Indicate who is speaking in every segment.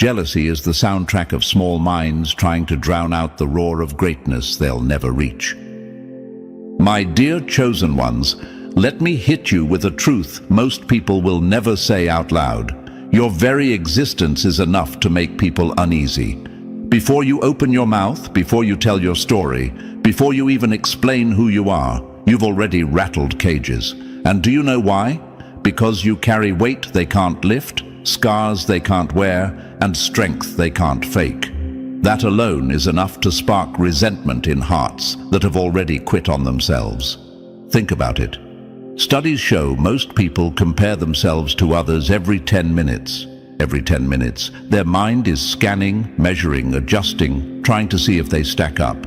Speaker 1: Jealousy is the soundtrack of small minds trying to drown out the roar of greatness they'll never reach. My dear chosen ones, let me hit you with a truth most people will never say out loud. Your very existence is enough to make people uneasy. Before you open your mouth, before you tell your story, before you even explain who you are, you've already rattled cages. And do you know why? Because you carry weight they can't lift, scars they can't wear, and strength they can't fake. That alone is enough to spark resentment in hearts that have already quit on themselves. Think about it. Studies show most people compare themselves to others every 10 minutes. Every 10 minutes, their mind is scanning, measuring, adjusting, trying to see if they stack up.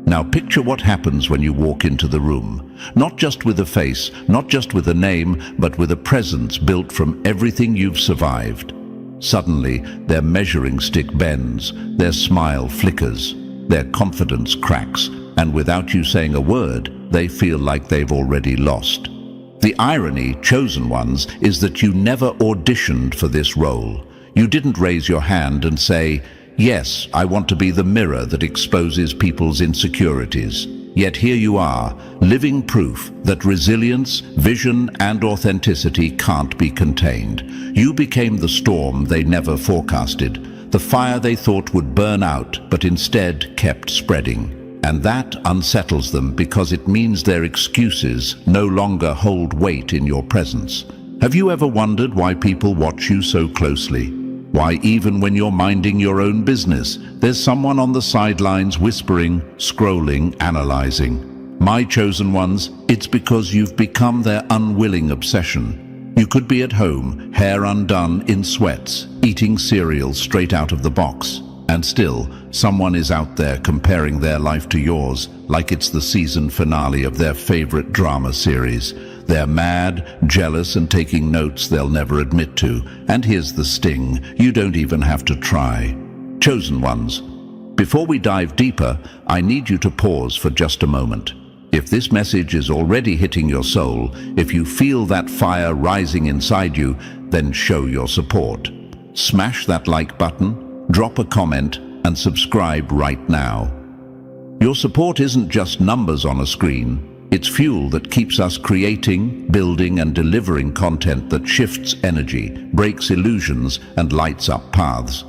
Speaker 1: Now picture what happens when you walk into the room. Not just with a face, not just with a name, but with a presence built from everything you've survived. Suddenly, their measuring stick bends, their smile flickers, their confidence cracks, and without you saying a word, they feel like they've already lost. The irony, chosen ones, is that you never auditioned for this role. You didn't raise your hand and say, "Yes, I want to be the mirror that exposes people's insecurities." Yet here you are, living proof that resilience, vision, and authenticity can't be contained. You became the storm they never forecasted, the fire they thought would burn out, but instead kept spreading. And that unsettles them because it means their excuses no longer hold weight in your presence. Have you ever wondered why people watch you so closely? Why even when you're minding your own business, there's someone on the sidelines whispering, scrolling, analyzing? My chosen ones, it's because you've become their unwilling obsession. You could be at home, hair undone, in sweats, eating cereal straight out of the box. And still, someone is out there comparing their life to yours, like it's the season finale of their favorite drama series. They're mad, jealous, and taking notes they'll never admit to. And here's the sting, you don't even have to try. Chosen ones, before we dive deeper, I need you to pause for just a moment. If this message is already hitting your soul, if you feel that fire rising inside you, then show your support. Smash that like button, drop a comment, and subscribe right now. Your support isn't just numbers on a screen. It's fuel that keeps us creating, building, and delivering content that shifts energy, breaks illusions, and lights up paths.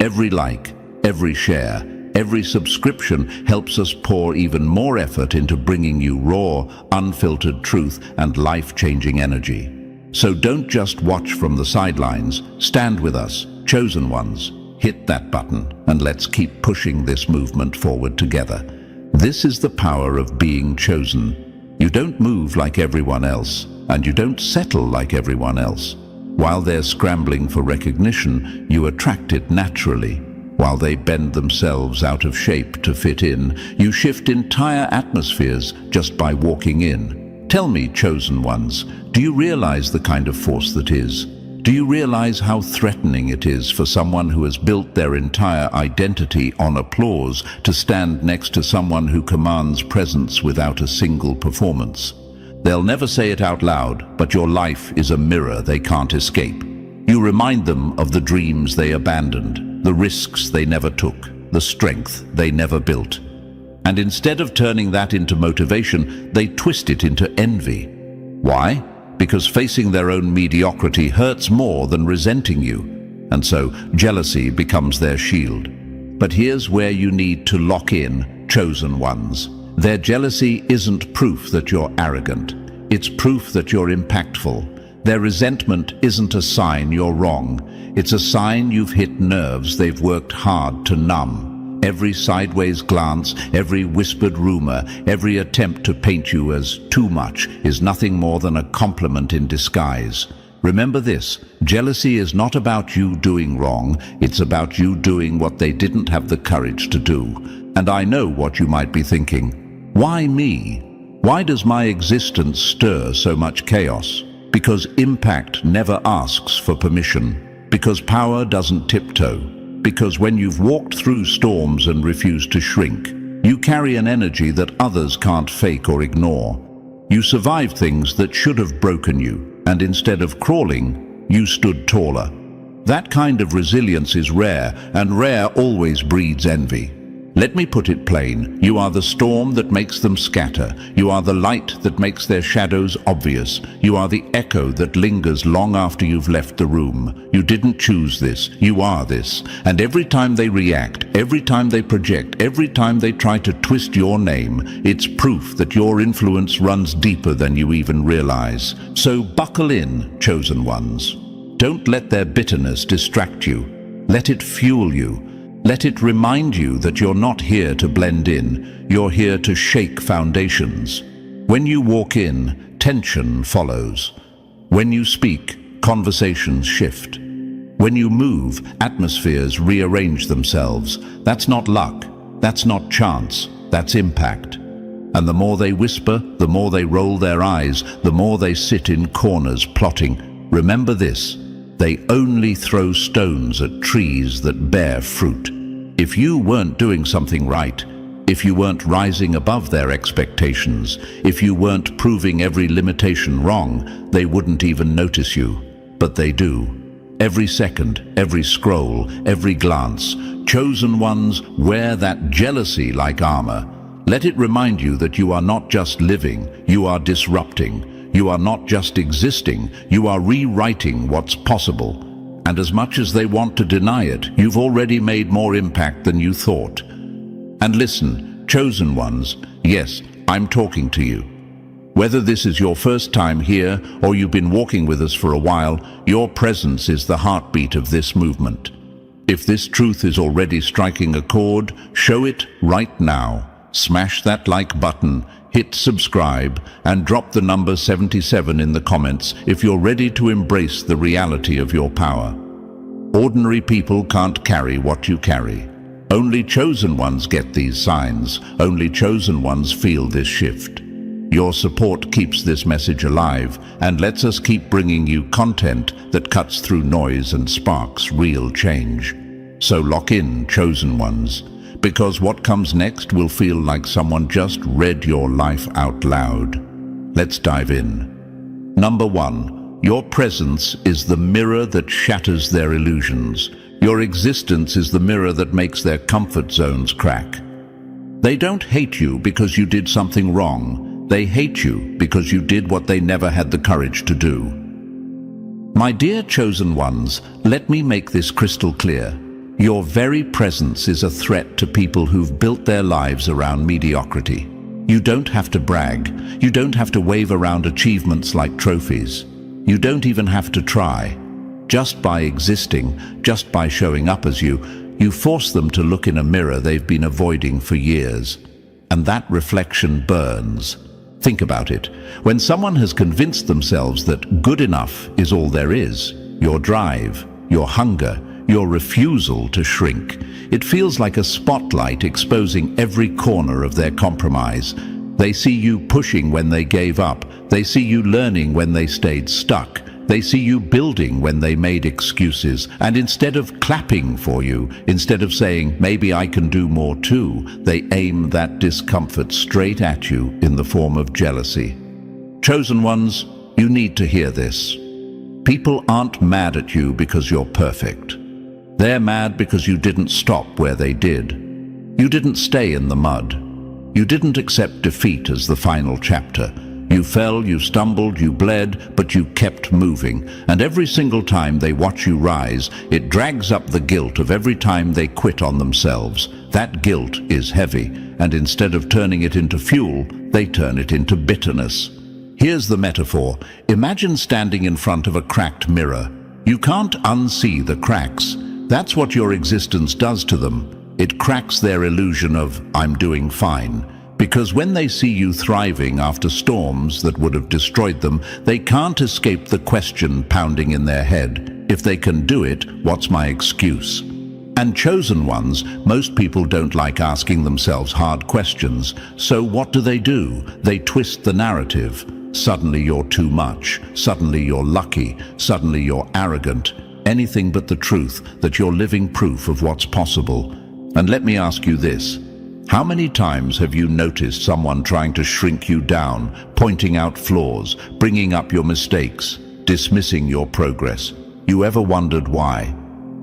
Speaker 1: Every like, every share, every subscription helps us pour even more effort into bringing you raw, unfiltered truth and life-changing energy. So don't just watch from the sidelines. Stand with us, chosen ones. Hit that button, and let's keep pushing this movement forward together. This is the power of being chosen. You don't move like everyone else, and you don't settle like everyone else. While they're scrambling for recognition, you attract it naturally. While they bend themselves out of shape to fit in, you shift entire atmospheres just by walking in. Tell me, chosen ones, do you realize the kind of force that is? Do you realize how threatening it is for someone who has built their entire identity on applause to stand next to someone who commands presence without a single performance? They'll never say it out loud, but your life is a mirror they can't escape. You remind them of the dreams they abandoned, the risks they never took, the strength they never built. And instead of turning that into motivation, they twist it into envy. Why? Because facing their own mediocrity hurts more than resenting you. And so jealousy becomes their shield. But here's where you need to lock in, chosen ones. Their jealousy isn't proof that you're arrogant. It's proof that you're impactful. Their resentment isn't a sign you're wrong. It's a sign you've hit nerves they've worked hard to numb. Every sideways glance, every whispered rumor, every attempt to paint you as too much is nothing more than a compliment in disguise. Remember this, jealousy is not about you doing wrong, it's about you doing what they didn't have the courage to do. And I know what you might be thinking. Why me? Why does my existence stir so much chaos? Because impact never asks for permission. Because power doesn't tiptoe. Because when you've walked through storms and refused to shrink, you carry an energy that others can't fake or ignore. You survived things that should have broken you, and instead of crawling, you stood taller. That kind of resilience is rare, and rare always breeds envy. Let me put it plain. You are the storm that makes them scatter. You are the light that makes their shadows obvious. You are the echo that lingers long after you've left the room. You didn't choose this. You are this. And every time they react, every time they project, every time they try to twist your name, it's proof that your influence runs deeper than you even realize. So buckle in, chosen ones. Don't let their bitterness distract you. Let it fuel you. Let it remind you that you're not here to blend in, you're here to shake foundations. When you walk in, tension follows. When you speak, conversations shift. When you move, atmospheres rearrange themselves. That's not luck, that's not chance, that's impact. And the more they whisper, the more they roll their eyes, the more they sit in corners plotting. Remember this. They only throw stones at trees that bear fruit. If you weren't doing something right, if you weren't rising above their expectations, if you weren't proving every limitation wrong, they wouldn't even notice you. But they do. Every second, every scroll, every glance. Chosen ones wear that jealousy like armor. Let it remind you that you are not just living, you are disrupting. You are not just existing, you are rewriting what's possible. And as much as they want to deny it, you've already made more impact than you thought. And listen, chosen ones, yes, I'm talking to you. Whether this is your first time here or you've been walking with us for a while, your presence is the heartbeat of this movement. If this truth is already striking a chord, show it right now. Smash that like button, hit subscribe, and drop the number 77 in the comments if you're ready to embrace the reality of your power. Ordinary people can't carry what you carry. Only chosen ones get these signs. Only chosen ones feel this shift. Your support keeps this message alive and lets us keep bringing you content that cuts through noise and sparks real change. So lock in, chosen ones, because what comes next will feel like someone just read your life out loud. Let's dive in. Number 1, your presence is the mirror that shatters their illusions. Your existence is the mirror that makes their comfort zones crack. They don't hate you because you did something wrong. They hate you because you did what they never had the courage to do. My dear chosen ones, let me make this crystal clear. Your very presence is a threat to people who've built their lives around mediocrity. You don't have to brag. You don't have to wave around achievements like trophies. You don't even have to try. Just by existing, just by showing up as you force them to look in a mirror they've been avoiding for years. And that reflection burns. Think about it. When someone has convinced themselves that good enough is all there is, your drive, your hunger, your refusal to shrink, it feels like a spotlight exposing every corner of their compromise. They see you pushing when they gave up. They see you learning when they stayed stuck. They see you building when they made excuses. And instead of clapping for you, instead of saying, maybe I can do more too, they aim that discomfort straight at you in the form of jealousy. Chosen ones, you need to hear this. People aren't mad at you because you're perfect. They're mad because you didn't stop where they did. You didn't stay in the mud. You didn't accept defeat as the final chapter. You fell, you stumbled, you bled, but you kept moving. And every single time they watch you rise, it drags up the guilt of every time they quit on themselves. That guilt is heavy, and instead of turning it into fuel, they turn it into bitterness. Here's the metaphor. Imagine standing in front of a cracked mirror. You can't unsee the cracks. That's what your existence does to them. It cracks their illusion of, I'm doing fine. Because when they see you thriving after storms that would have destroyed them, they can't escape the question pounding in their head. If they can do it, what's my excuse? And chosen ones, most people don't like asking themselves hard questions. So what do? They twist the narrative. Suddenly you're too much. Suddenly you're lucky. Suddenly you're arrogant. Anything but the truth that you're living proof of what's possible. And let me ask you this. How many times have you noticed someone trying to shrink you down, pointing out flaws, bringing up your mistakes, dismissing your progress? You ever wondered why?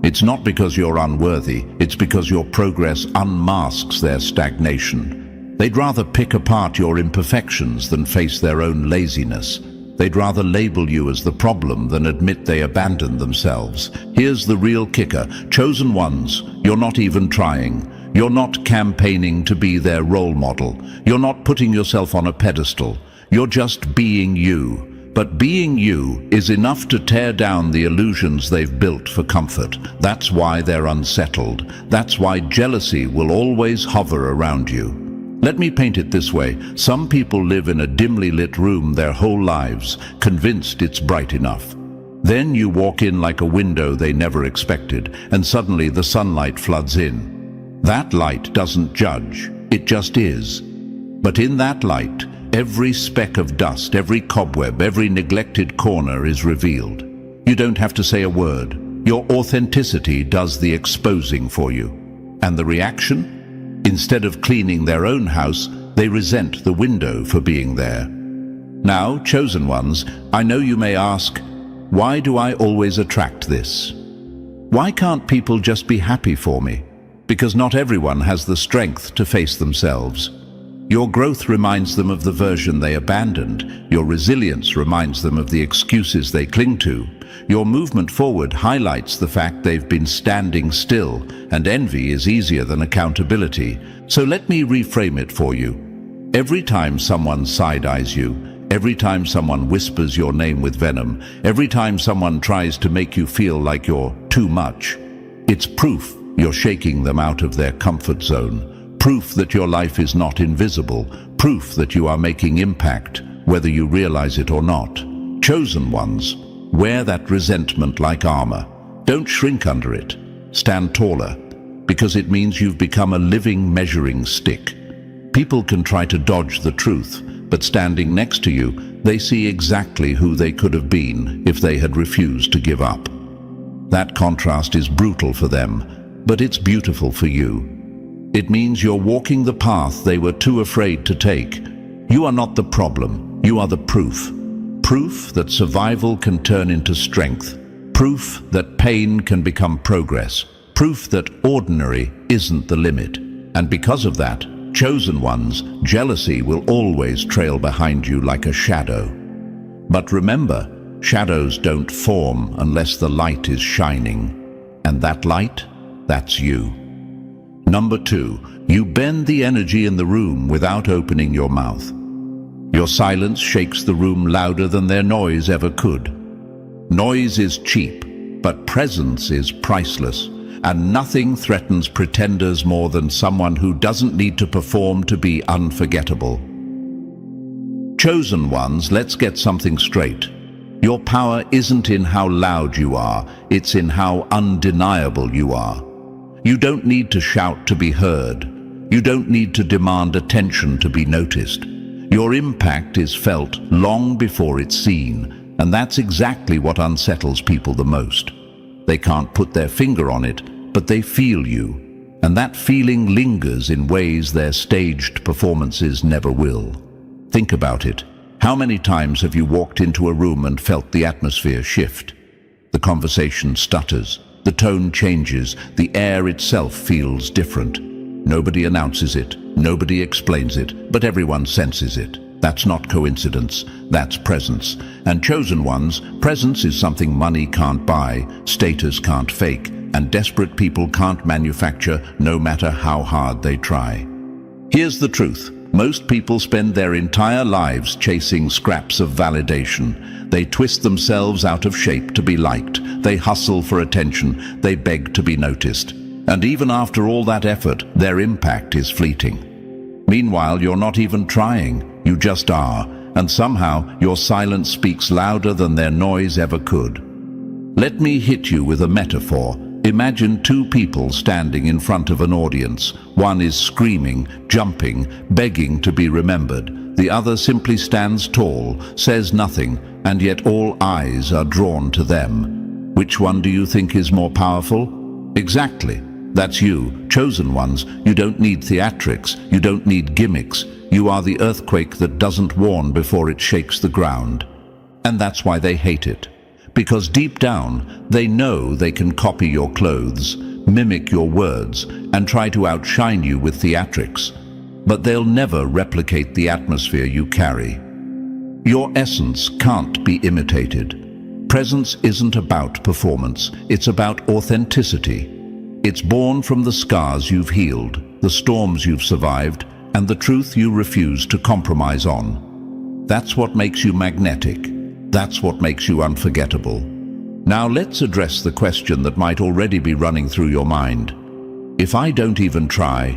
Speaker 1: It's not because you're unworthy, it's because your progress unmasks their stagnation. They'd rather pick apart your imperfections than face their own laziness. They'd rather label you as the problem than admit they abandoned themselves. Here's the real kicker. Chosen ones, you're not even trying. You're not campaigning to be their role model. You're not putting yourself on a pedestal. You're just being you. But being you is enough to tear down the illusions they've built for comfort. That's why they're unsettled. That's why jealousy will always hover around you. Let me paint it this way. Some people live in a dimly lit room their whole lives, convinced it's bright enough. Then you walk in like a window they never expected, and suddenly the sunlight floods in. That light doesn't judge, it just is. But in that light, every speck of dust, every cobweb, every neglected corner is revealed. You don't have to say a word. Your authenticity does the exposing for you. And the reaction? Instead of cleaning their own house, they resent the window for being there. Now, chosen ones, I know you may ask, why do I always attract this? Why can't people just be happy for me? Because not everyone has the strength to face themselves. Your growth reminds them of the version they abandoned. Your resilience reminds them of the excuses they cling to. Your movement forward highlights the fact they've been standing still, and envy is easier than accountability. So let me reframe it for you. Every time someone side-eyes you, every time someone whispers your name with venom, every time someone tries to make you feel like you're too much, it's proof you're shaking them out of their comfort zone. Proof that your life is not invisible. Proof that you are making impact, whether you realize it or not. Chosen ones, wear that resentment like armor. Don't shrink under it. Stand taller, because it means you've become a living measuring stick. People can try to dodge the truth, but standing next to you, they see exactly who they could have been if they had refused to give up. That contrast is brutal for them, but it's beautiful for you. It means you're walking the path they were too afraid to take. You are not the problem, you are the proof. Proof that survival can turn into strength. Proof that pain can become progress. Proof that ordinary isn't the limit. And because of that, chosen ones, jealousy will always trail behind you like a shadow. But remember, shadows don't form unless the light is shining. And that light, that's you. Number 2, you bend the energy in the room without opening your mouth. Your silence shakes the room louder than their noise ever could. Noise is cheap, but presence is priceless, and nothing threatens pretenders more than someone who doesn't need to perform to be unforgettable. Chosen ones, let's get something straight. Your power isn't in how loud you are, it's in how undeniable you are. You don't need to shout to be heard. You don't need to demand attention to be noticed. Your impact is felt long before it's seen, and that's exactly what unsettles people the most. They can't put their finger on it, but they feel you, and that feeling lingers in ways their staged performances never will. Think about it. How many times have you walked into a room and felt the atmosphere shift? The conversation stutters. The tone changes, the air itself feels different. Nobody announces it, nobody explains it, but everyone senses it. That's not coincidence, that's presence. And chosen ones, presence is something money can't buy, status can't fake, and desperate people can't manufacture no matter how hard they try. Here's the truth. Most people spend their entire lives chasing scraps of validation. They twist themselves out of shape to be liked. They hustle for attention. They beg to be noticed. And even after all that effort, their impact is fleeting. Meanwhile, you're not even trying. You just are. And somehow, your silence speaks louder than their noise ever could. Let me hit you with a metaphor. Imagine two people standing in front of an audience. One is screaming, jumping, begging to be remembered. The other simply stands tall, says nothing, and yet all eyes are drawn to them. Which one do you think is more powerful? Exactly. That's you, chosen ones. You don't need theatrics. You don't need gimmicks. You are the earthquake that doesn't warn before it shakes the ground. And that's why they hate it. because deep down they know they can copy your clothes, mimic your words, and try to outshine you with theatrics. But they'll never replicate the atmosphere you carry. Your essence can't be imitated. Presence isn't about performance, it's about authenticity. It's born from the scars you've healed, the storms you've survived, and the truth you refuse to compromise on. That's what makes you magnetic. That's what makes you unforgettable. Now let's address the question that might already be running through your mind. If I don't even try,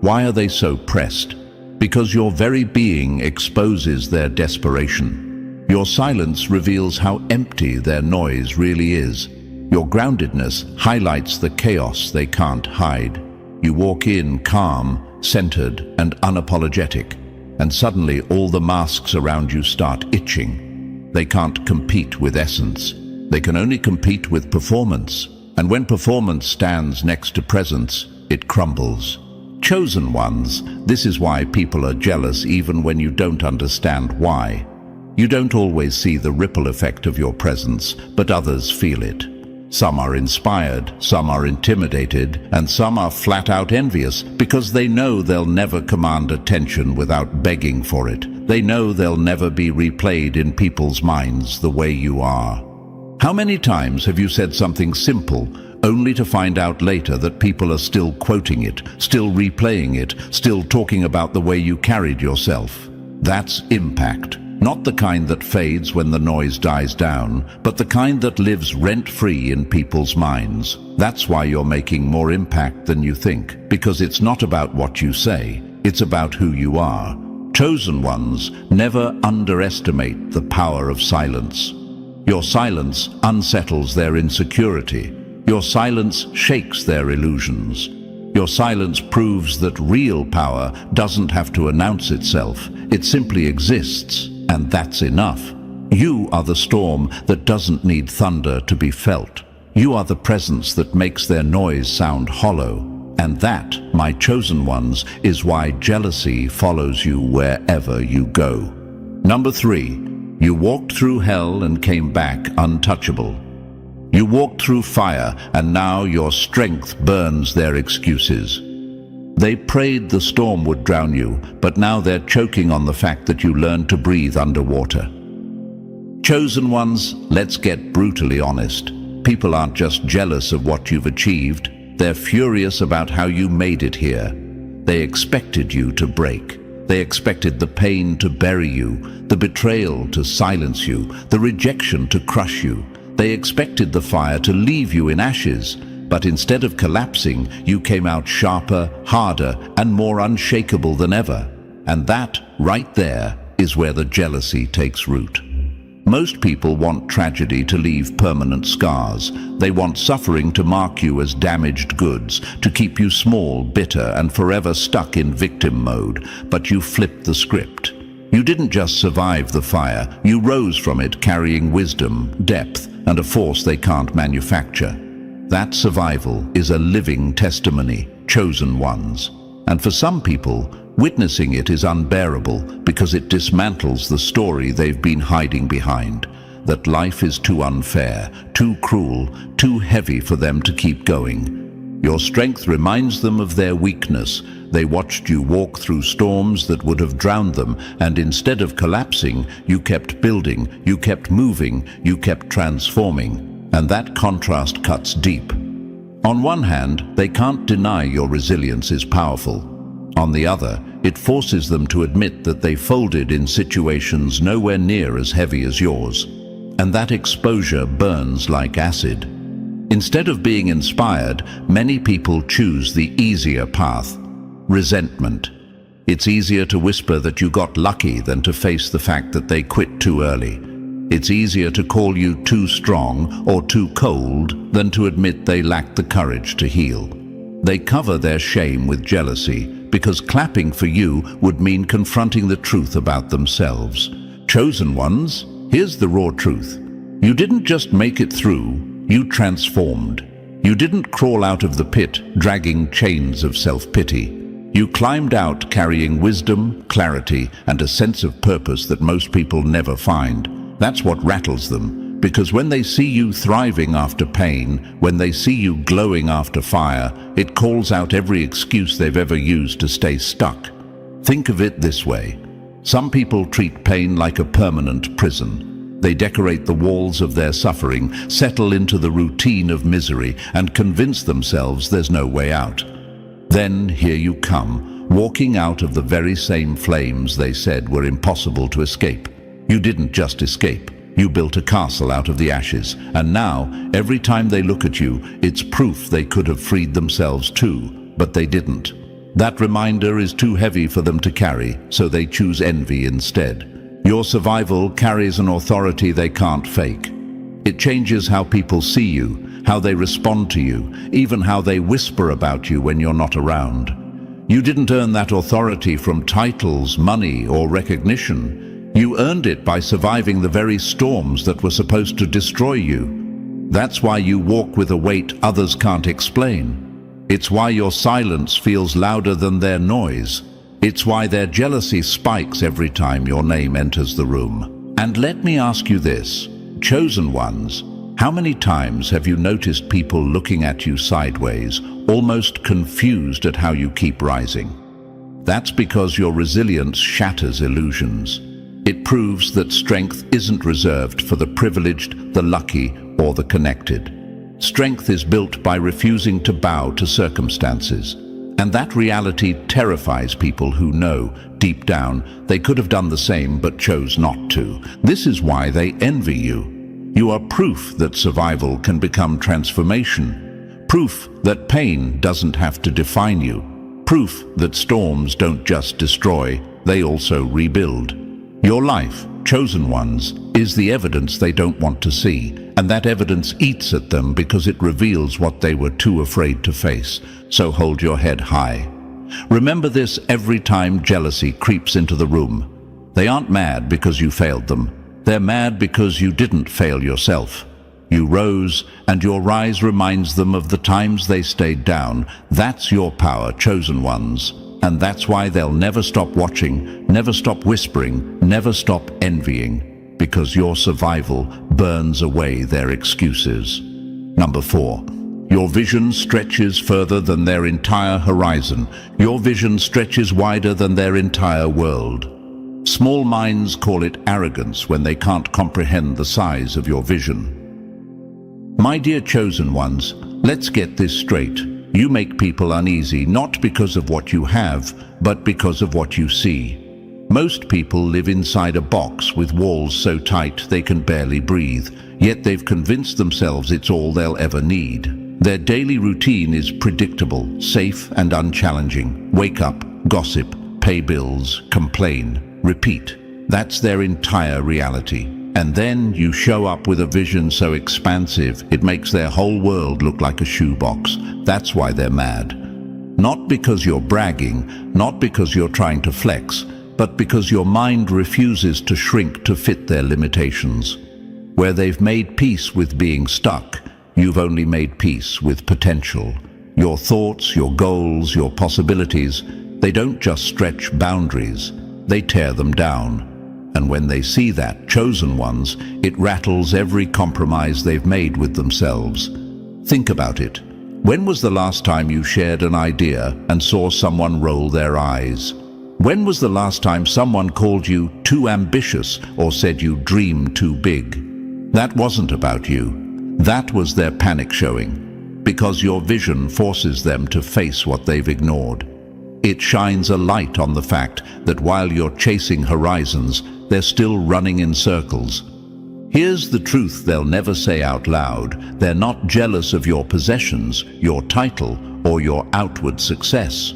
Speaker 1: why are they so pressed? Because your very being exposes their desperation. Your silence reveals how empty their noise really is. Your groundedness highlights the chaos they can't hide. You walk in calm, centered, and unapologetic, and suddenly all the masks around you start itching. They can't compete with essence. They can only compete with performance. And when performance stands next to presence, it crumbles. Chosen ones, this is why people are jealous even when you don't understand why. You don't always see the ripple effect of your presence, but others feel it. Some are inspired, some are intimidated, and some are flat out envious because they know they'll never command attention without begging for it. They know they'll never be replayed in people's minds the way you are. How many times have you said something simple only to find out later that people are still quoting it, still replaying it, still talking about the way you carried yourself? That's impact. Not the kind that fades when the noise dies down, but the kind that lives rent-free in people's minds. That's why you're making more impact than you think, because it's not about what you say, it's about who you are. Chosen ones never underestimate the power of silence. Your silence unsettles their insecurity. Your silence shakes their illusions. Your silence proves that real power doesn't have to announce itself. It simply exists, and that's enough. You are the storm that doesn't need thunder to be felt. You are the presence that makes their noise sound hollow. And that, my chosen ones, is why jealousy follows you wherever you go. Number 3. You walked through hell and came back untouchable. You walked through fire, and now your strength burns their excuses. They prayed the storm would drown you, but now they're choking on the fact that you learned to breathe underwater. Chosen ones, let's get brutally honest. People aren't just jealous of what you've achieved, they're furious about how you made it here. They expected you to break. They expected the pain to bury you, the betrayal to silence you, the rejection to crush you. They expected the fire to leave you in ashes, but instead of collapsing, you came out sharper, harder, and more unshakable than ever. And that, right there, is where the jealousy takes root. Most people want tragedy to leave permanent scars. They want suffering to mark you as damaged goods, to keep you small, bitter, and forever stuck in victim mode. But you flipped the script. You didn't just survive the fire, you rose from it carrying wisdom, depth, and a force they can't manufacture. That survival is a living testimony, chosen ones. And for some people, witnessing it is unbearable because it dismantles the story they've been hiding behind, that life is too unfair, too cruel, too heavy for them to keep going. Your strength reminds them of their weakness. They watched you walk through storms that would have drowned them, and instead of collapsing, you kept building, you kept moving, you kept transforming. And that contrast cuts deep. On one hand, they can't deny your resilience is powerful. On the other, it forces them to admit that they folded in situations nowhere near as heavy as yours. And that exposure burns like acid. Instead of being inspired, many people choose the easier path: resentment. It's easier to whisper that you got lucky than to face the fact that they quit too early. It's easier to call you too strong or too cold than to admit they lacked the courage to heal. They cover their shame with jealousy because clapping for you would mean confronting the truth about themselves. Chosen ones, here's the raw truth. You didn't just make it through, you transformed. You didn't crawl out of the pit dragging chains of self-pity. You climbed out carrying wisdom, clarity, and a sense of purpose that most people never find. That's what rattles them, Because when they see you thriving after pain, when they see you glowing after fire, it calls out every excuse they've ever used to stay stuck. Think of it this way. Some people treat pain like a permanent prison. They decorate the walls of their suffering, settle into the routine of misery, and convince themselves there's no way out. Then here you come, walking out of the very same flames they said were impossible to escape. You didn't just escape. You built a castle out of the ashes, and now, every time they look at you, it's proof they could have freed themselves too, but they didn't. That reminder is too heavy for them to carry, so they choose envy instead. Your survival carries an authority they can't fake. It changes how people see you, how they respond to you, even how they whisper about you when you're not around. You didn't earn that authority from titles, money, or recognition. You earned it by surviving the very storms that were supposed to destroy you. That's why you walk with a weight others can't explain. It's why your silence feels louder than their noise. It's why their jealousy spikes every time your name enters the room. And let me ask you this, chosen ones, how many times have you noticed people looking at you sideways, almost confused at how you keep rising? That's because your resilience shatters illusions. It proves that strength isn't reserved for the privileged, the lucky, or the connected. Strength is built by refusing to bow to circumstances. And that reality terrifies people who know, deep down, they could have done the same but chose not to. This is why they envy you. You are proof that survival can become transformation. Proof that pain doesn't have to define you. Proof that storms don't just destroy, they also rebuild. Your life, chosen ones, is the evidence they don't want to see, and that evidence eats at them because it reveals what they were too afraid to face. So hold your head high. Remember this every time jealousy creeps into the room. They aren't mad because you failed them. They're mad because you didn't fail yourself. You rose, and your rise reminds them of the times they stayed down. That's your power, chosen ones. And that's why they'll never stop watching, never stop whispering, never stop envying, because your survival burns away their excuses. Number 4. Your vision stretches further than their entire horizon. Your vision stretches wider than their entire world. Small minds call it arrogance when they can't comprehend the size of your vision. My dear chosen ones, let's get this straight. You make people uneasy not because of what you have, but because of what you see. Most people live inside a box with walls so tight they can barely breathe, yet they've convinced themselves it's all they'll ever need. Their daily routine is predictable, safe, and unchallenging. Wake up, gossip, pay bills, complain, repeat. That's their entire reality. And then you show up with a vision so expansive, it makes their whole world look like a shoebox. That's why they're mad. Not because you're bragging, not because you're trying to flex, but because your mind refuses to shrink to fit their limitations. Where they've made peace with being stuck, you've only made peace with potential. Your thoughts, your goals, your possibilities, they don't just stretch boundaries, they tear them down. And when they see that, chosen ones, it rattles every compromise they've made with themselves. Think about it. When was the last time you shared an idea and saw someone roll their eyes? When was the last time someone called you too ambitious or said you dream too big? That wasn't about you. That was their panic showing, because your vision forces them to face what they've ignored. It shines a light on the fact that while you're chasing horizons, they're still running in circles. Here's the truth they'll never say out loud. They're not jealous of your possessions, your title, or your outward success.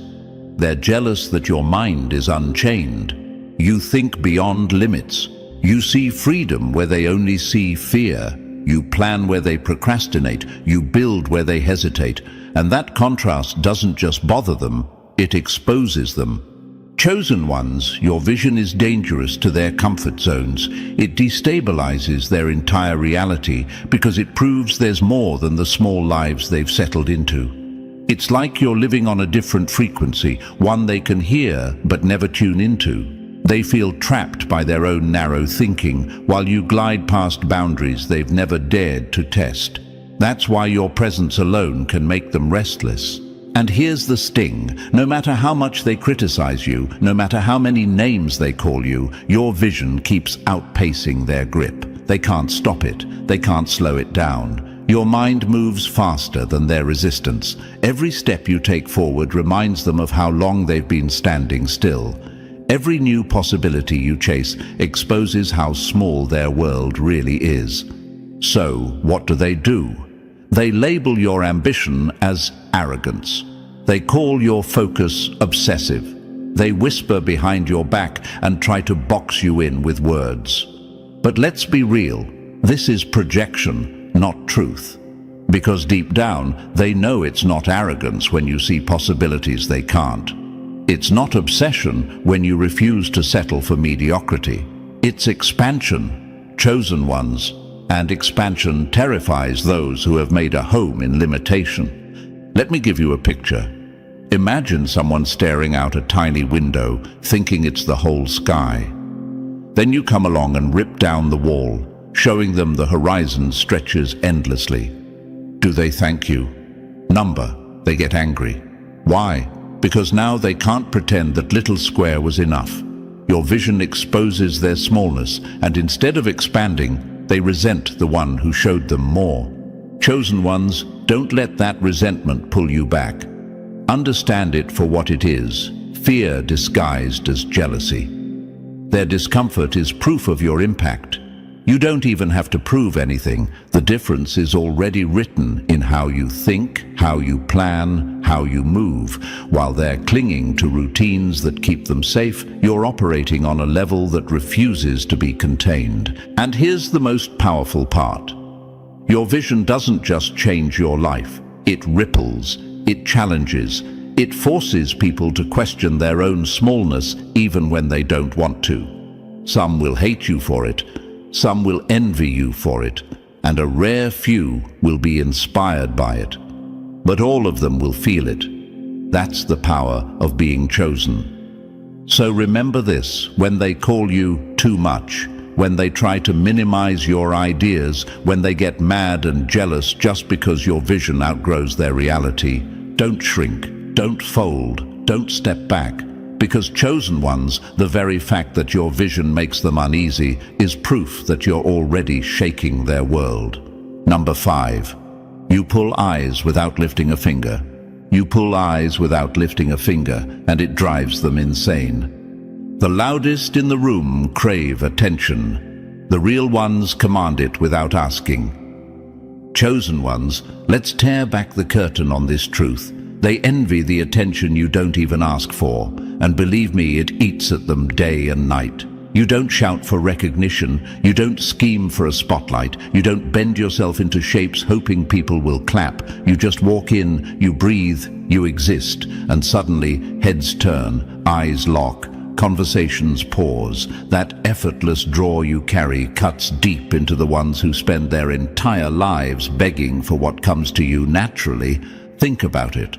Speaker 1: They're jealous that your mind is unchained. You think beyond limits. You see freedom where they only see fear. You plan where they procrastinate. You build where they hesitate. And that contrast doesn't just bother them, it exposes them. Chosen ones, your vision is dangerous to their comfort zones. It destabilizes their entire reality because it proves there's more than the small lives they've settled into. It's like you're living on a different frequency, one they can hear but never tune into. They feel trapped by their own narrow thinking, while you glide past boundaries they've never dared to test. That's why your presence alone can make them restless. And here's the sting. No matter how much they criticize you, no matter how many names they call you, your vision keeps outpacing their grip. They can't stop it. They can't slow it down. Your mind moves faster than their resistance. Every step you take forward reminds them of how long they've been standing still. Every new possibility you chase exposes how small their world really is. So, what do? They label your ambition as arrogance. They call your focus obsessive. They whisper behind your back and try to box you in with words. But let's be real, this is projection, not truth. Because deep down, they know it's not arrogance when you see possibilities they can't. It's not obsession when you refuse to settle for mediocrity. It's expansion, chosen ones. And expansion terrifies those who have made a home in limitation. Let me give you a picture. Imagine someone staring out a tiny window, thinking it's the whole sky. Then you come along and rip down the wall, showing them the horizon stretches endlessly. Do they thank you? Number, they get angry. Why? Because now they can't pretend that little square was enough. Your vision exposes their smallness, and instead of expanding, they resent the one who showed them more. Chosen ones, don't let that resentment pull you back. Understand it for what it is, fear disguised as jealousy. Their discomfort is proof of your impact. You don't even have to prove anything. The difference is already written in how you think, how you plan, how you move. While they're clinging to routines that keep them safe, you're operating on a level that refuses to be contained. And here's the most powerful part. Your vision doesn't just change your life. It ripples, it challenges, it forces people to question their own smallness even when they don't want to. Some will hate you for it. Some will envy you for it, and a rare few will be inspired by it. But all of them will feel it. That's the power of being chosen. So remember this: when they call you too much, when they try to minimize your ideas, when they get mad and jealous just because your vision outgrows their reality, don't shrink, don't fold, don't step back. Because chosen ones, the very fact that your vision makes them uneasy is proof that you're already shaking their world. Number 5. You pull eyes without lifting a finger. You pull eyes without lifting a finger, and it drives them insane. The loudest in the room crave attention. The real ones command it without asking. Chosen ones, let's tear back the curtain on this truth. They envy the attention you don't even ask for, and believe me, it eats at them day and night. You don't shout for recognition, you don't scheme for a spotlight, you don't bend yourself into shapes hoping people will clap. You just walk in, you breathe, you exist, and suddenly heads turn, eyes lock, conversations pause. That effortless draw you carry cuts deep into the ones who spend their entire lives begging for what comes to you naturally. Think about it.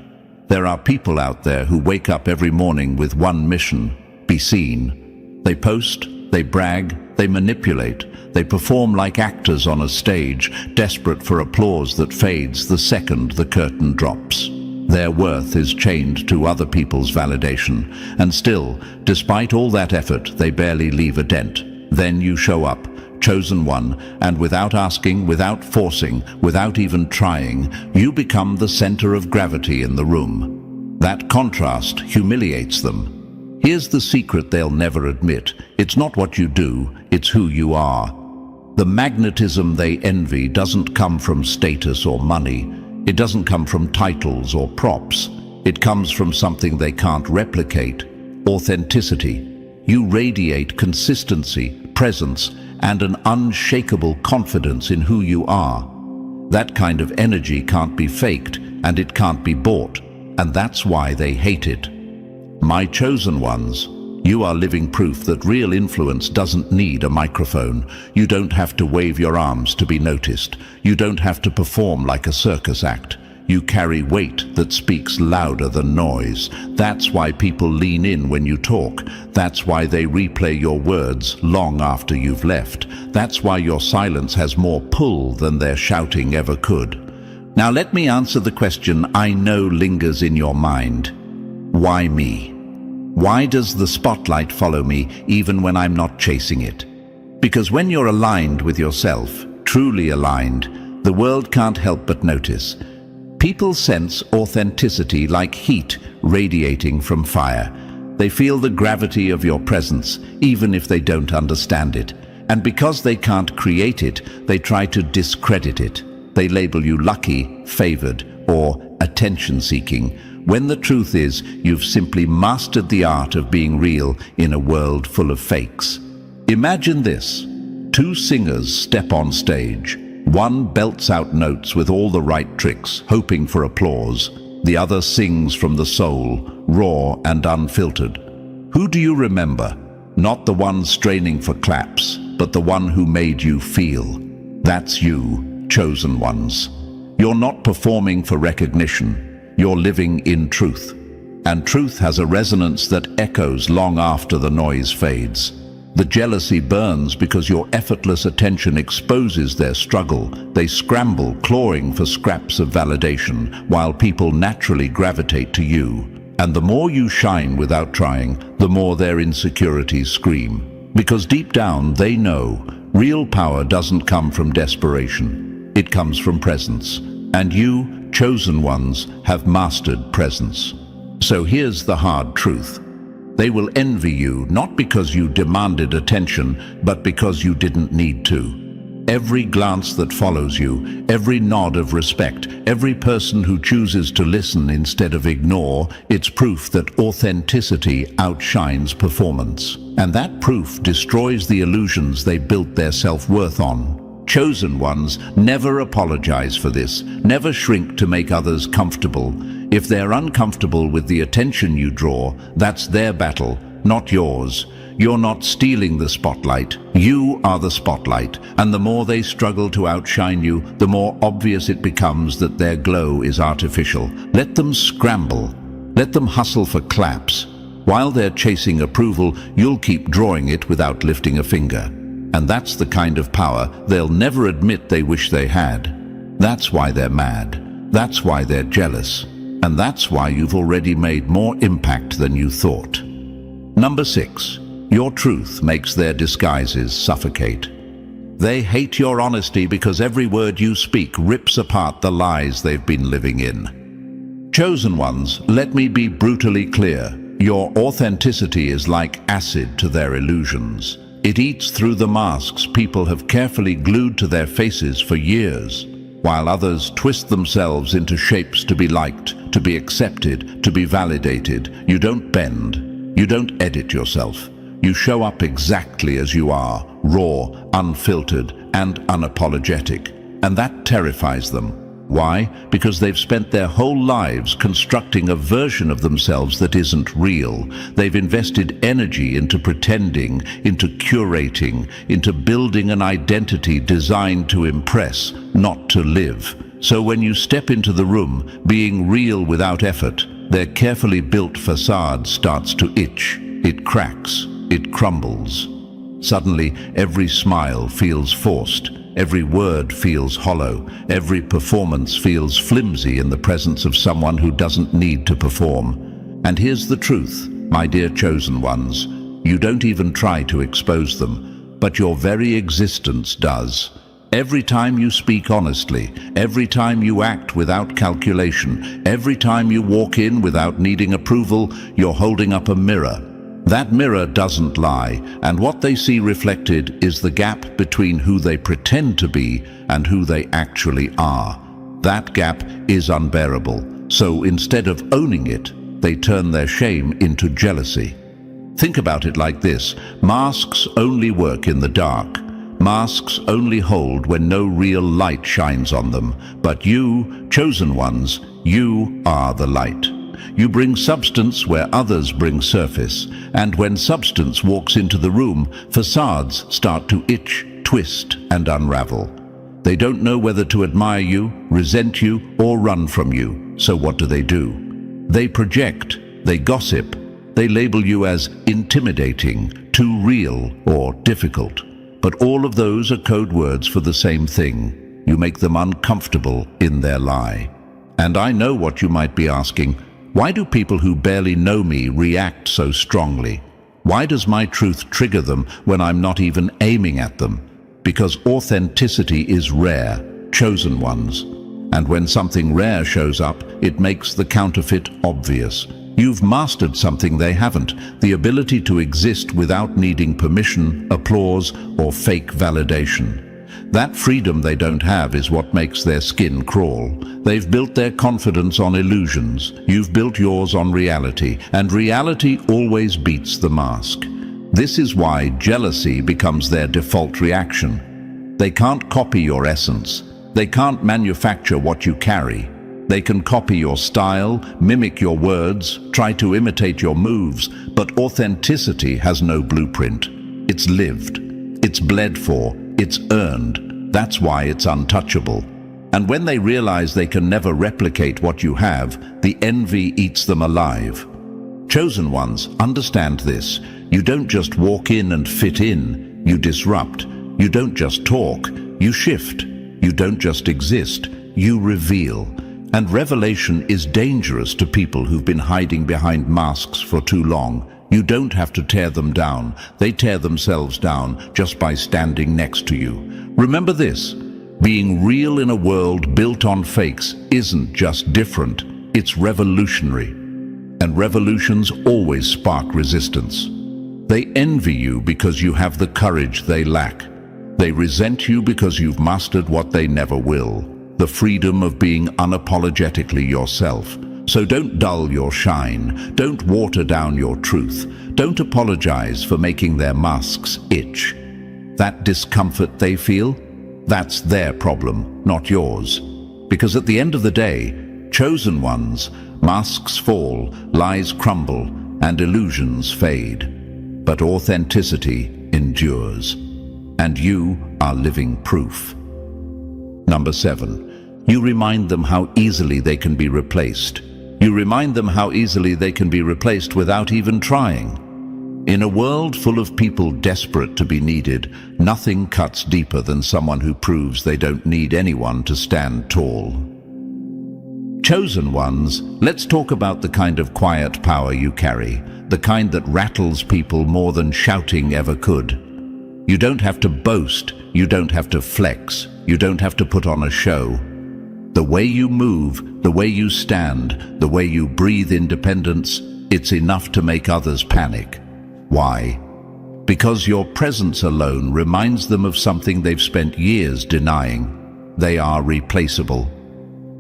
Speaker 1: There are people out there who wake up every morning with one mission: be seen. They post, they brag, they manipulate, they perform like actors on a stage, desperate for applause that fades the second the curtain drops. Their worth is chained to other people's validation, and still, despite all that effort, they barely leave a dent. Then you show up, chosen one, and without asking, without forcing, without even trying, you become the center of gravity in the room. That contrast humiliates them. Here's the secret they'll never admit. It's not what you do, it's who you are. The magnetism they envy doesn't come from status or money. It doesn't come from titles or props. It comes from something they can't replicate: authenticity. You radiate consistency, presence, and an unshakable confidence in who you are. That kind of energy can't be faked, and it can't be bought, and that's why they hate it. My chosen ones, you are living proof that real influence doesn't need a microphone. You don't have to wave your arms to be noticed. You don't have to perform like a circus act. You carry weight that speaks louder than noise. That's why people lean in when you talk. That's why they replay your words long after you've left. That's why your silence has more pull than their shouting ever could. Now let me answer the question I know lingers in your mind. Why me? Why does the spotlight follow me even when I'm not chasing it? Because when you're aligned with yourself, truly aligned, the world can't help but notice. People sense authenticity like heat radiating from fire. They feel the gravity of your presence, even if they don't understand it. And because they can't create it, they try to discredit it. They label you lucky, favored, or attention-seeking, when the truth is you've simply mastered the art of being real in a world full of fakes. Imagine this. Two singers step on stage. One belts out notes with all the right tricks, hoping for applause. The other sings from the soul, raw and unfiltered. Who do you remember? Not the one straining for claps, but the one who made you feel. That's you, chosen ones. You're not performing for recognition. You're living in truth. And truth has a resonance that echoes long after the noise fades. The jealousy burns because your effortless attention exposes their struggle. They scramble, clawing for scraps of validation, while people naturally gravitate to you. And the more you shine without trying, the more their insecurities scream. Because deep down, they know real power doesn't come from desperation. It comes from presence. And you, chosen ones, have mastered presence. So here's the hard truth. They will envy you, not because you demanded attention, but because you didn't need to. Every glance that follows you, every nod of respect, every person who chooses to listen instead of ignore, it's proof that authenticity outshines performance. And that proof destroys the illusions they built their self-worth on. Chosen ones never apologize for this, never shrink to make others comfortable. If they're uncomfortable with the attention you draw, that's their battle, not yours. You're not stealing the spotlight. You are the spotlight, and the more they struggle to outshine you, the more obvious it becomes that their glow is artificial. Let them scramble. Let them hustle for claps. While they're chasing approval, you'll keep drawing it without lifting a finger. And that's the kind of power they'll never admit they wish they had. That's why they're mad. That's why they're jealous. And that's why you've already made more impact than you thought. Number 6. Your truth makes their disguises suffocate. They hate your honesty because every word you speak rips apart the lies they've been living in. Chosen ones, let me be brutally clear. Your authenticity is like acid to their illusions. It eats through the masks people have carefully glued to their faces for years, while others twist themselves into shapes to be liked, to be accepted, to be validated. You don't bend. You don't edit yourself. You show up exactly as you are, raw, unfiltered, and unapologetic. And that terrifies them. Why? Because they've spent their whole lives constructing a version of themselves that isn't real. They've invested energy into pretending, into curating, into building an identity designed to impress, not to live. So when you step into the room, being real without effort, their carefully built facade starts to itch. It cracks. It crumbles. Suddenly, every smile feels forced. Every word feels hollow. Every performance feels flimsy in the presence of someone who doesn't need to perform. And here's the truth, my dear chosen ones. You don't even try to expose them, but your very existence does. Every time you speak honestly, every time you act without calculation, every time you walk in without needing approval, you're holding up a mirror. That mirror doesn't lie, and what they see reflected is the gap between who they pretend to be and who they actually are. That gap is unbearable, so instead of owning it, they turn their shame into jealousy. Think about it like this: masks only work in the dark. Masks only hold when no real light shines on them. But you, chosen ones, you are the light. You bring substance where others bring surface, and when substance walks into the room, facades start to itch, twist, and unravel. They don't know whether to admire you, resent you, or run from you. So what do? They project, they gossip, they label you as intimidating, too real, or difficult. But all of those are code words for the same thing. You make them uncomfortable in their lie. And I know what you might be asking. Why do people who barely know me react so strongly? Why does my truth trigger them when I'm not even aiming at them? Because authenticity is rare, chosen ones. And when something rare shows up, it makes the counterfeit obvious. You've mastered something they haven't, the ability to exist without needing permission, applause, or fake validation. That freedom they don't have is what makes their skin crawl. They've built their confidence on illusions. You've built yours on reality, and reality always beats the mask. This is why jealousy becomes their default reaction. They can't copy your essence. They can't manufacture what you carry. They can copy your style, mimic your words, try to imitate your moves, but authenticity has no blueprint. It's lived. It's bled for. It's earned. That's why it's untouchable. And when they realize they can never replicate what you have, the envy eats them alive. Chosen ones, understand this. You don't just walk in and fit in. You disrupt. You don't just talk. You shift. You don't just exist. You reveal. And revelation is dangerous to people who've been hiding behind masks for too long. You don't have to tear them down. They tear themselves down just by standing next to you. Remember this, being real in a world built on fakes isn't just different, it's revolutionary. And revolutions always spark resistance. They envy you because you have the courage they lack. They resent you because you've mastered what they never will, the freedom of being unapologetically yourself. So don't dull your shine, don't water down your truth, don't apologize for making their masks itch. That discomfort they feel, that's their problem, not yours. Because at the end of the day, chosen ones, masks fall, lies crumble, and illusions fade. But authenticity endures. And you are living proof. Number 7, you remind them how easily they can be replaced. You remind them how easily they can be replaced without even trying. In a world full of people desperate to be needed, nothing cuts deeper than someone who proves they don't need anyone to stand tall. Chosen ones, let's talk about the kind of quiet power you carry, the kind that rattles people more than shouting ever could. You don't have to boast, you don't have to flex, you don't have to put on a show. The way you move, the way you stand, the way you breathe independence, it's enough to make others panic. Why? Because your presence alone reminds them of something they've spent years denying. They are replaceable.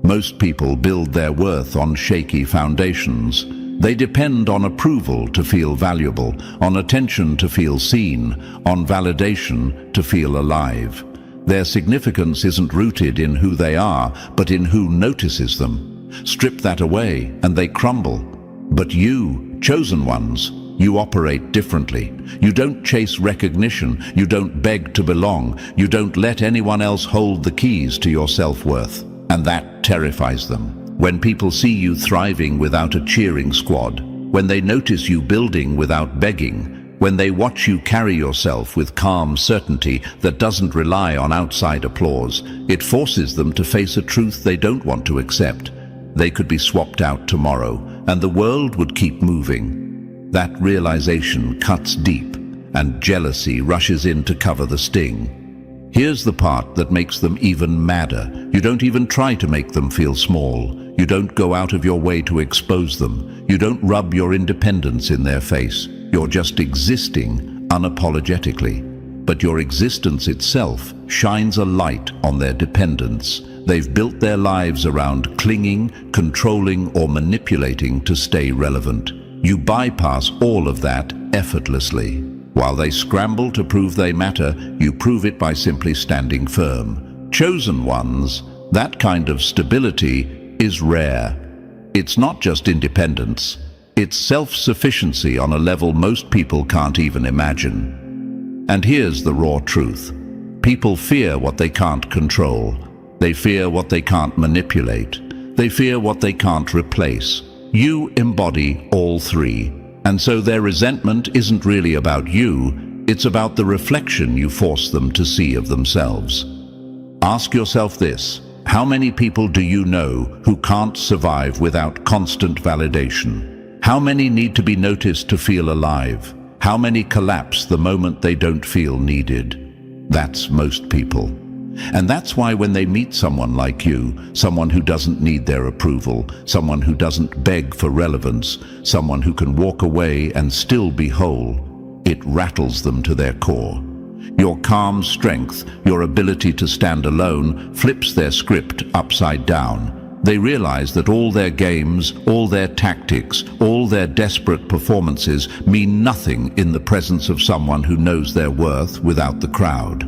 Speaker 1: Most people build their worth on shaky foundations. They depend on approval to feel valuable, on attention to feel seen, on validation to feel alive. Their significance isn't rooted in who they are, but in who notices them. Strip that away, and they crumble. But you, chosen ones, you operate differently. You don't chase recognition. You don't beg to belong. You don't let anyone else hold the keys to your self-worth. And that terrifies them. When people see you thriving without a cheering squad, when they notice you building without begging, when they watch you carry yourself with calm certainty that doesn't rely on outside applause, it forces them to face a truth they don't want to accept. They could be swapped out tomorrow, and the world would keep moving. That realization cuts deep, and jealousy rushes in to cover the sting. Here's the part that makes them even madder. You don't even try to make them feel small. You don't go out of your way to expose them. You don't rub your independence in their face. You're just existing unapologetically. But your existence itself shines a light on their dependence. They've built their lives around clinging, controlling, or manipulating to stay relevant. You bypass all of that effortlessly. While they scramble to prove they matter, you prove it by simply standing firm. Chosen ones, that kind of stability is rare. It's not just independence. It's self-sufficiency on a level most people can't even imagine. And here's the raw truth. People fear what they can't control. They fear what they can't manipulate. They fear what they can't replace. You embody all three. And so their resentment isn't really about you, it's about the reflection you force them to see of themselves. Ask yourself this: how many people do you know who can't survive without constant validation? How many need to be noticed to feel alive? How many collapse the moment they don't feel needed? That's most people. And that's why when they meet someone like you, someone who doesn't need their approval, someone who doesn't beg for relevance, someone who can walk away and still be whole, it rattles them to their core. Your calm strength, your ability to stand alone, flips their script upside down. They realize that all their games, all their tactics, all their desperate performances mean nothing in the presence of someone who knows their worth without the crowd.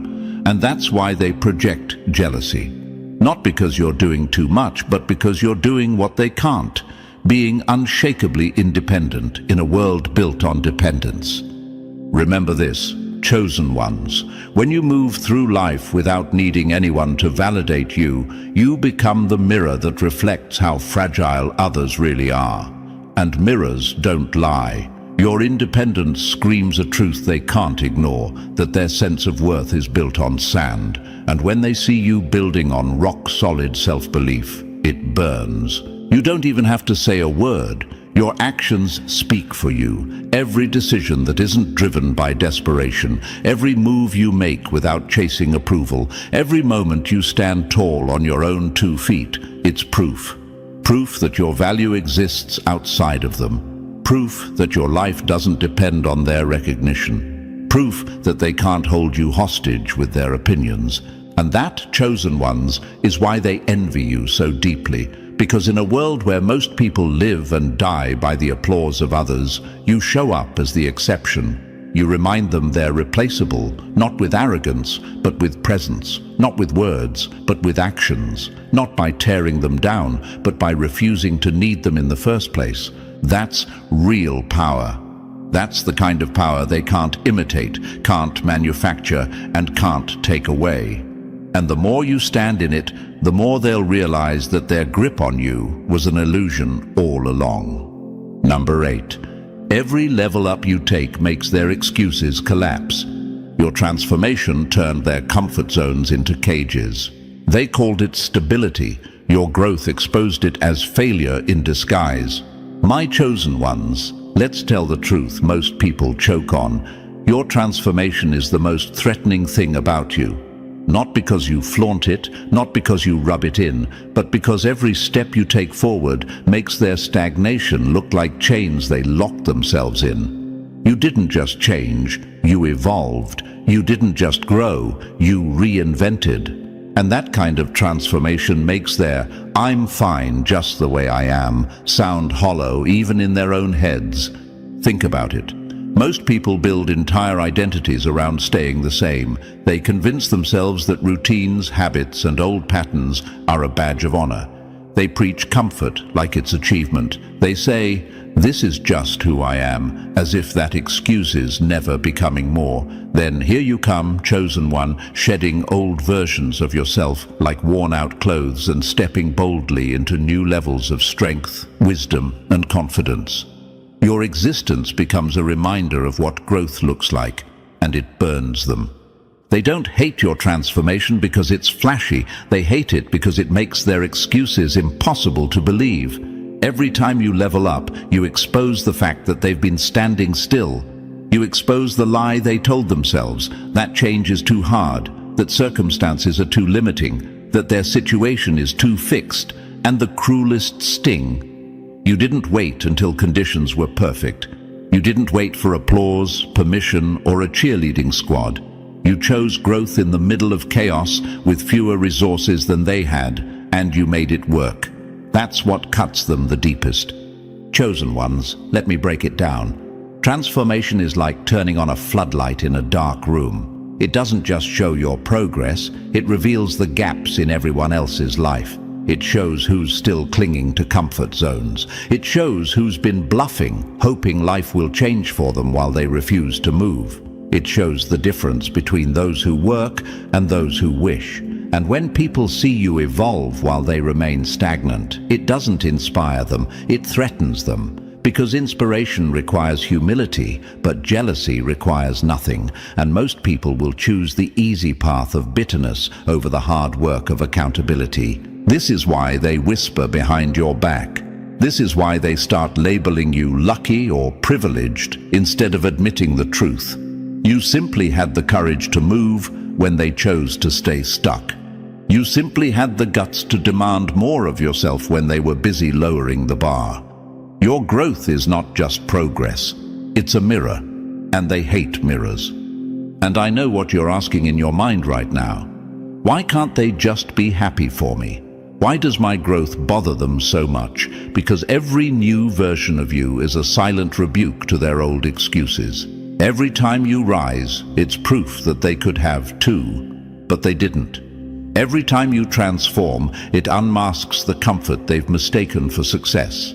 Speaker 1: And that's why they project jealousy. Not because you're doing too much, but because you're doing what they can't, being unshakably independent in a world built on dependence. Remember this, chosen ones. When you move through life without needing anyone to validate you, you become the mirror that reflects how fragile others really are. And mirrors don't lie. Your independence screams a truth they can't ignore, that their sense of worth is built on sand. And when they see you building on rock-solid self-belief, it burns. You don't even have to say a word. Your actions speak for you. Every decision that isn't driven by desperation, every move you make without chasing approval, every moment you stand tall on your own 2 feet, it's proof. Proof that your value exists outside of them. Proof that your life doesn't depend on their recognition. Proof that they can't hold you hostage with their opinions. And that, chosen ones, is why they envy you so deeply. Because in a world where most people live and die by the applause of others, you show up as the exception. You remind them they're replaceable, not with arrogance, but with presence, not with words, but with actions, not by tearing them down, but by refusing to need them in the first place. That's real power. That's the kind of power they can't imitate, can't manufacture, and can't take away. And the more you stand in it, the more they'll realize that their grip on you was an illusion all along. Number 8. Every level up you take makes their excuses collapse. Your transformation turned their comfort zones into cages. They called it stability. Your growth exposed it as failure in disguise. My chosen ones, let's tell the truth most people choke on. Your transformation is the most threatening thing about you. Not because you flaunt it, not because you rub it in, but because every step you take forward makes their stagnation look like chains they locked themselves in. You didn't just change, you evolved. You didn't just grow, you reinvented. And that kind of transformation makes their "I'm fine just the way I am" sound hollow even in their own heads. Think about it. Most people build entire identities around staying the same. They convince themselves that routines, habits, and old patterns are a badge of honor. They preach comfort like it's achievement. They say, "This is just who I am," as if that excuses never becoming more. Then here you come, chosen one, shedding old versions of yourself like worn-out clothes and stepping boldly into new levels of strength, wisdom, and confidence. Your existence becomes a reminder of what growth looks like, and it burns them. They don't hate your transformation because it's flashy. They hate it because it makes their excuses impossible to believe. Every time you level up, you expose the fact that they've been standing still. You expose the lie they told themselves, that change is too hard, that circumstances are too limiting, that their situation is too fixed, and the cruelest sting: you didn't wait until conditions were perfect. You didn't wait for applause, permission, or a cheerleading squad. You chose growth in the middle of chaos with fewer resources than they had, and you made it work. That's what cuts them the deepest. Chosen ones, let me break it down. Transformation is like turning on a floodlight in a dark room. It doesn't just show your progress, it reveals the gaps in everyone else's life. It shows who's still clinging to comfort zones. It shows who's been bluffing, hoping life will change for them while they refuse to move. It shows the difference between those who work and those who wish. And when people see you evolve while they remain stagnant, it doesn't inspire them, it threatens them. Because inspiration requires humility, but jealousy requires nothing, and most people will choose the easy path of bitterness over the hard work of accountability. This is why they whisper behind your back. This is why they start labeling you lucky or privileged instead of admitting the truth. You simply had the courage to move when they chose to stay stuck. You simply had the guts to demand more of yourself when they were busy lowering the bar. Your growth is not just progress, it's a mirror, and they hate mirrors. And I know what you're asking in your mind right now. Why can't they just be happy for me? Why does my growth bother them so much? Because every new version of you is a silent rebuke to their old excuses. Every time you rise, it's proof that they could have too, but they didn't. Every time you transform, it unmasks the comfort they've mistaken for success.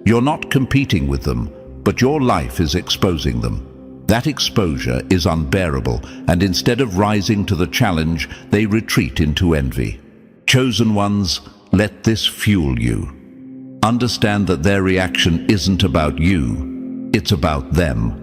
Speaker 1: You're not competing with them, but your life is exposing them. That exposure is unbearable, and instead of rising to the challenge, they retreat into envy. Chosen ones, let this fuel you. Understand that their reaction isn't about you, it's about them.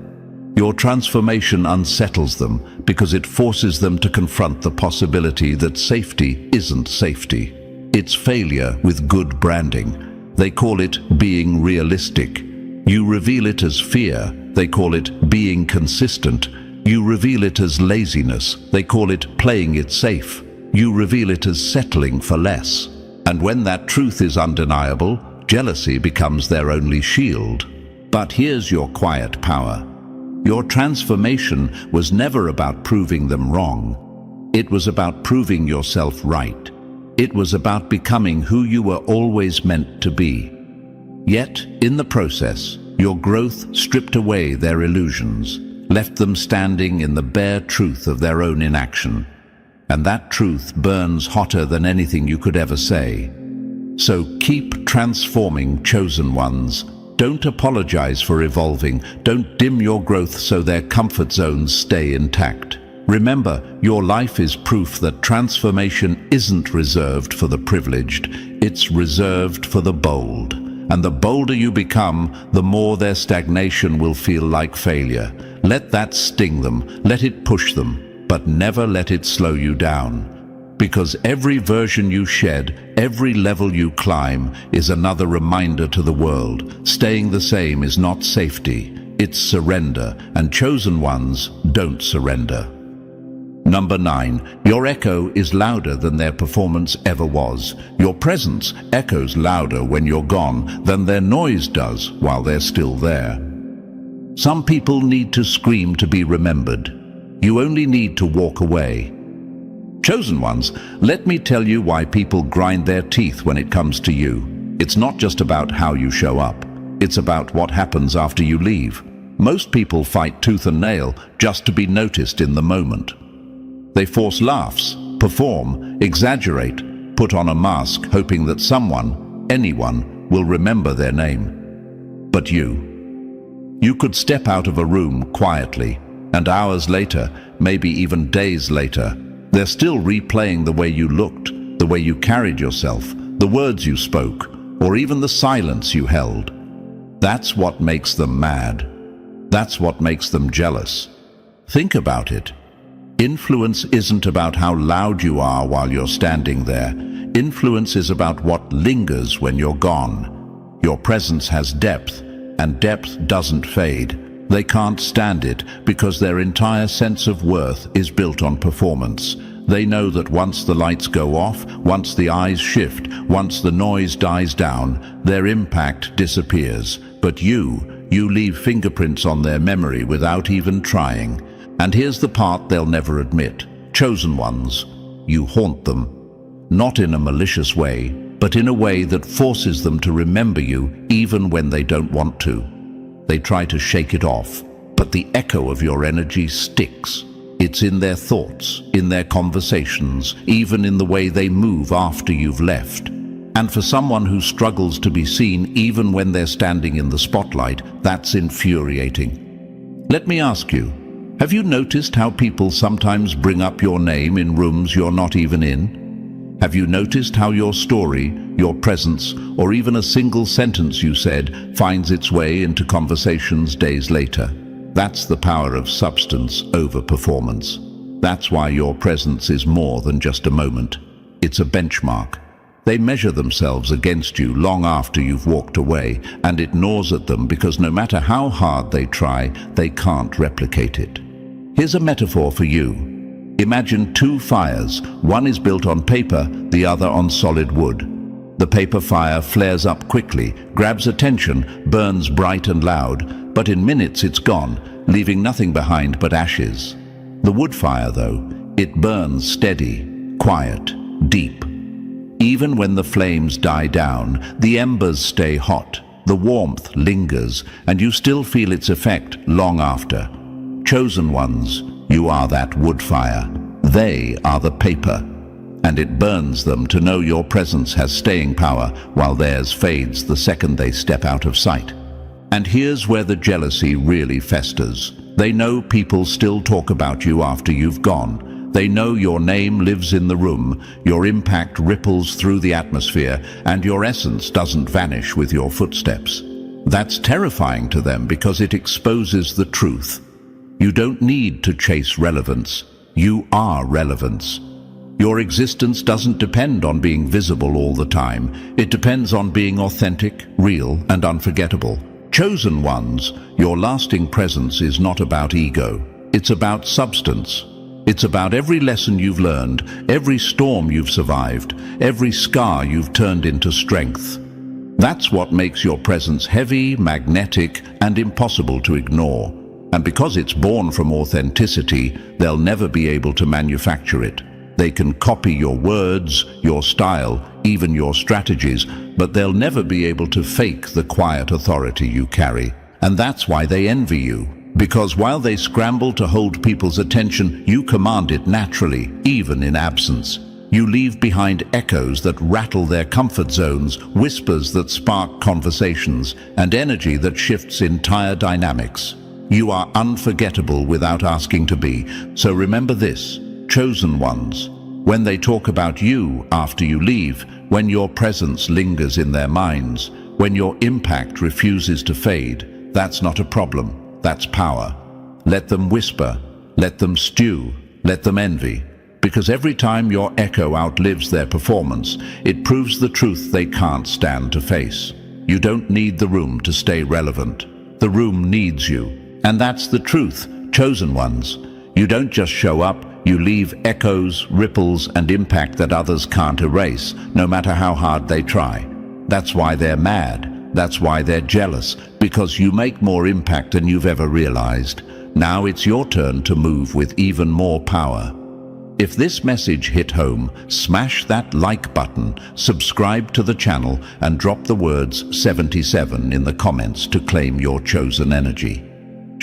Speaker 1: Your transformation unsettles them because it forces them to confront the possibility that safety isn't safety. It's failure with good branding. They call it being realistic. You reveal it as fear. They call it being consistent. You reveal it as laziness. They call it playing it safe. You reveal it as settling for less. And when that truth is undeniable, jealousy becomes their only shield. But here's your quiet power. Your transformation was never about proving them wrong. It was about proving yourself right. It was about becoming who you were always meant to be. Yet, in the process, your growth stripped away their illusions, left them standing in the bare truth of their own inaction. And that truth burns hotter than anything you could ever say. So keep transforming, chosen ones. Don't apologize for evolving. Don't dim your growth so their comfort zones stay intact. Remember, your life is proof that transformation isn't reserved for the privileged. It's reserved for the bold. And the bolder you become, the more their stagnation will feel like failure. Let that sting them. Let it push them. But never let it slow you down. Because every version you shed, every level you climb, is another reminder to the world. Staying the same is not safety, it's surrender, and chosen ones don't surrender. Number 9, your echo is louder than their performance ever was. Your presence echoes louder when you're gone than their noise does while they're still there. Some people need to scream to be remembered. You only need to walk away. Chosen ones, let me tell you why people grind their teeth when it comes to you. It's not just about how you show up. It's about what happens after you leave. Most people fight tooth and nail just to be noticed in the moment. They force laughs, perform, exaggerate, put on a mask, hoping that someone, anyone, will remember their name. But you could step out of a room quietly, and hours later, maybe even days later, they're still replaying the way you looked, the way you carried yourself, the words you spoke, or even the silence you held. That's what makes them mad. That's what makes them jealous. Think about it. Influence isn't about how loud you are while you're standing there. Influence is about what lingers when you're gone. Your presence has depth, and depth doesn't fade. They can't stand it because their entire sense of worth is built on performance. They know that once the lights go off, once the eyes shift, once the noise dies down, their impact disappears. But you leave fingerprints on their memory without even trying. And here's the part they'll never admit. Chosen ones, you haunt them. Not in a malicious way, but in a way that forces them to remember you even when they don't want to. They try to shake it off, but the echo of your energy sticks. It's in their thoughts, in their conversations, even in the way they move after you've left. And for someone who struggles to be seen even when they're standing in the spotlight, that's infuriating. Let me ask you, Have you noticed how people sometimes bring up your name in rooms you're not even in? Have you noticed how your story, your presence, or even a single sentence you said finds its way into conversations days later? That's the power of substance over performance. That's why your presence is more than just a moment. It's a benchmark. They measure themselves against you long after you've walked away, and it gnaws at them because no matter how hard they try, they can't replicate it. Here's a metaphor for you. Imagine two fires. One is built on paper, the other on solid wood. The paper fire flares up quickly, grabs attention, burns bright and loud, but in minutes it's gone, leaving nothing behind but ashes. The wood fire, though, it burns steady, quiet, deep. Even when the flames die down, the embers stay hot, the warmth lingers, and you still feel its effect long after. Chosen ones, you are that wood fire. They are the paper, and it burns them to know your presence has staying power while theirs fades the second they step out of sight. And here's where the jealousy really festers. They know people still talk about you after you've gone. They know your name lives in the room, your impact ripples through the atmosphere, and your essence doesn't vanish with your footsteps. That's terrifying to them because it exposes the truth. You don't need to chase relevance. You are relevance. Your existence doesn't depend on being visible all the time. It depends on being authentic, real, and unforgettable. Chosen ones, your lasting presence is not about ego. It's about substance. It's about every lesson you've learned, every storm you've survived, every scar you've turned into strength. That's what makes your presence heavy, magnetic, and impossible to ignore. And because it's born from authenticity, they'll never be able to manufacture it. They can copy your words, your style, even your strategies, but they'll never be able to fake the quiet authority you carry. And that's why they envy you. Because while they scramble to hold people's attention, you command it naturally, even in absence. You leave behind echoes that rattle their comfort zones, whispers that spark conversations, and energy that shifts entire dynamics. You are unforgettable without asking to be. So remember this, chosen ones. When they talk about you after you leave, when your presence lingers in their minds, when your impact refuses to fade, that's not a problem, that's power. Let them whisper, let them stew, let them envy. Because every time your echo outlives their performance, it proves the truth they can't stand to face. You don't need the room to stay relevant. The room needs you. And that's the truth, chosen ones. You don't just show up, you leave echoes, ripples, and impact that others can't erase, no matter how hard they try. That's why they're mad. That's why they're jealous, because you make more impact than you've ever realized. Now it's your turn to move with even more power. If this message hit home, smash that like button, subscribe to the channel, and drop the words 77 in the comments to claim your chosen energy.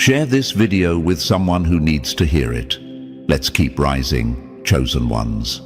Speaker 1: Share this video with someone who needs to hear it. Let's keep rising, chosen ones.